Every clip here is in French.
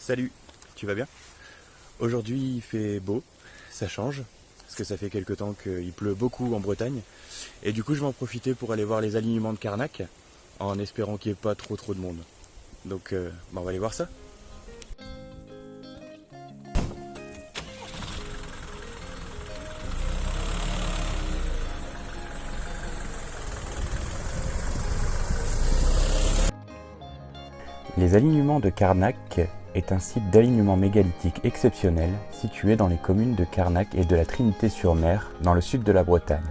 Salut, tu vas bien? Aujourd'hui il fait beau, ça change, parce que ça fait quelque temps qu'il pleut beaucoup en Bretagne. Et du coup je vais en profiter pour aller voir les alignements de Carnac, en espérant qu'il n'y ait pas trop de monde. Donc on va aller voir ça. Les alignements de Carnac est un site d'alignement mégalithique exceptionnel situé dans les communes de Carnac et de la Trinité-sur-Mer, dans le sud de la Bretagne.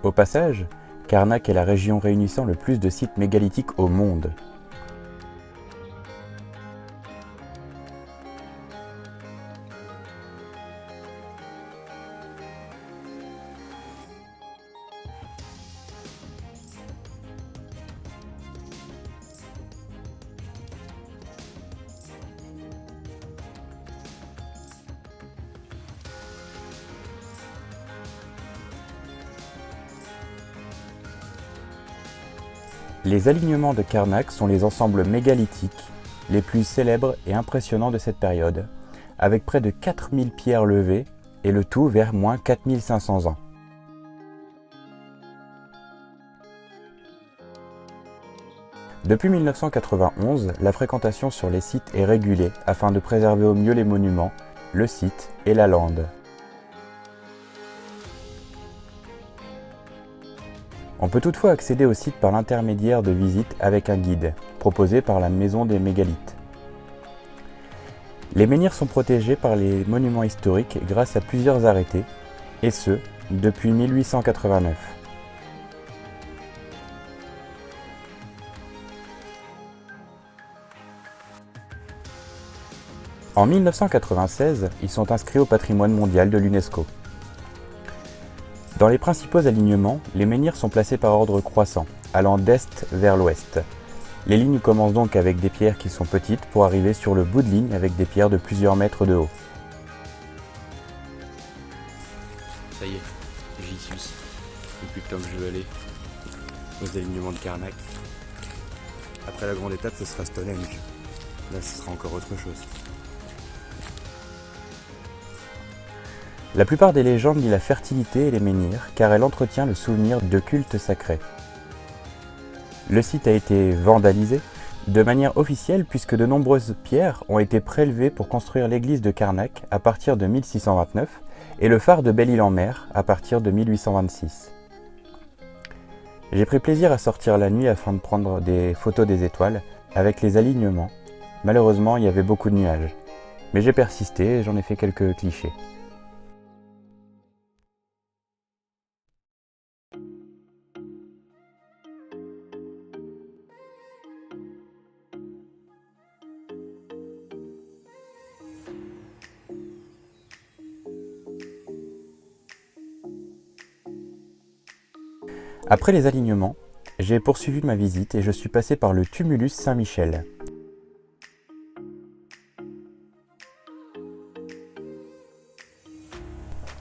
Au passage, Carnac est la région réunissant le plus de sites mégalithiques au monde. Les alignements de Carnac sont les ensembles mégalithiques les plus célèbres et impressionnants de cette période, avec près de 4000 pierres levées et le tout vers moins 4500 ans. Depuis 1991, la fréquentation sur les sites est régulée afin de préserver au mieux les monuments, le site et la lande. On peut toutefois accéder au site par l'intermédiaire de visites avec un guide, proposé par la Maison des Mégalithes. Les menhirs sont protégés par les monuments historiques grâce à plusieurs arrêtés, et ce, depuis 1889. En 1996, ils sont inscrits au patrimoine mondial de l'UNESCO. Dans les principaux alignements, les menhirs sont placés par ordre croissant, allant d'est vers l'ouest. Les lignes commencent donc avec des pierres qui sont petites pour arriver sur le bout de ligne avec des pierres de plusieurs mètres de haut. Ça y est, j'y suis. Depuis le temps que je veux aller aux alignements de Carnac. Après la grande étape, ce sera Stonehenge. Là, ce sera encore autre chose. La plupart des légendes lient la fertilité et les menhirs, car elle entretient le souvenir de cultes sacrés. Le site a été vandalisé de manière officielle puisque de nombreuses pierres ont été prélevées pour construire l'église de Carnac à partir de 1629 et le phare de Belle-Île-en-Mer à partir de 1826. J'ai pris plaisir à sortir la nuit afin de prendre des photos des étoiles avec les alignements. Malheureusement, il y avait beaucoup de nuages. Mais j'ai persisté et j'en ai fait quelques clichés. Après les alignements, j'ai poursuivi ma visite et je suis passé par le tumulus Saint-Michel.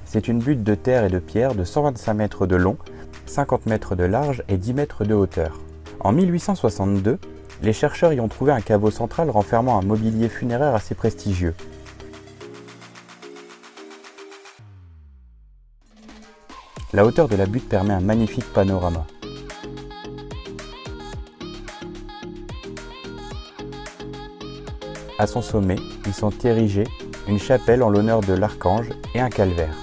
C'est une butte de terre et de pierre de 125 mètres de long, 50 mètres de large et 10 mètres de hauteur. En 1862, les chercheurs y ont trouvé un caveau central renfermant un mobilier funéraire assez prestigieux. La hauteur de la butte permet un magnifique panorama. À son sommet, ils sont érigés une chapelle en l'honneur de l'archange et un calvaire.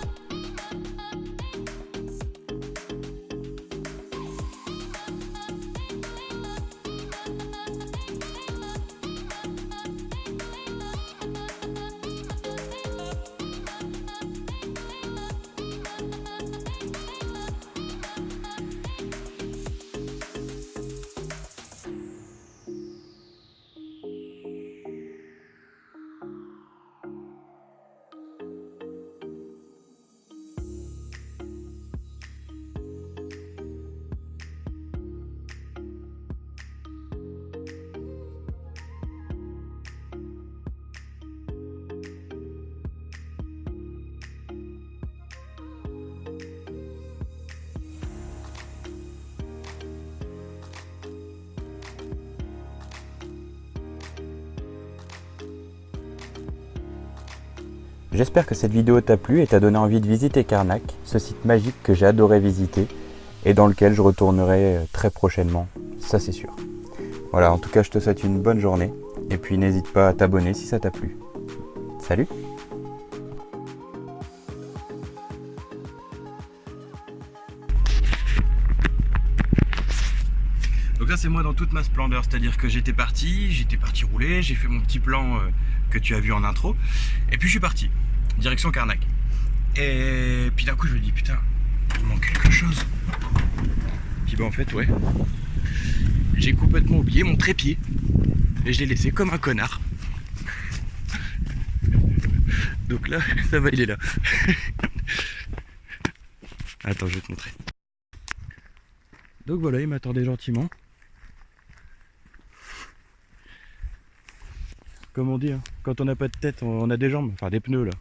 J'espère que cette vidéo t'a plu et t'a donné envie de visiter Carnac, ce site magique que j'ai adoré visiter et dans lequel je retournerai très prochainement, ça c'est sûr. Voilà, en tout cas je te souhaite une bonne journée et puis n'hésite pas à t'abonner si ça t'a plu. Salut! Donc là c'est moi dans toute ma splendeur, c'est-à-dire que j'étais parti rouler, j'ai fait mon petit plan que tu as vu en intro, et puis je suis parti, direction Carnac. Et puis d'un coup je me dis putain, il manque quelque chose. Puis bah en fait ouais, j'ai complètement oublié mon trépied, et je l'ai laissé comme un connard. Donc là, ça va, il est là. Attends, je vais te montrer. Donc voilà, il m'attendait gentiment. Comme on dit, hein, quand on n'a pas de tête, on a des jambes, enfin des pneus là.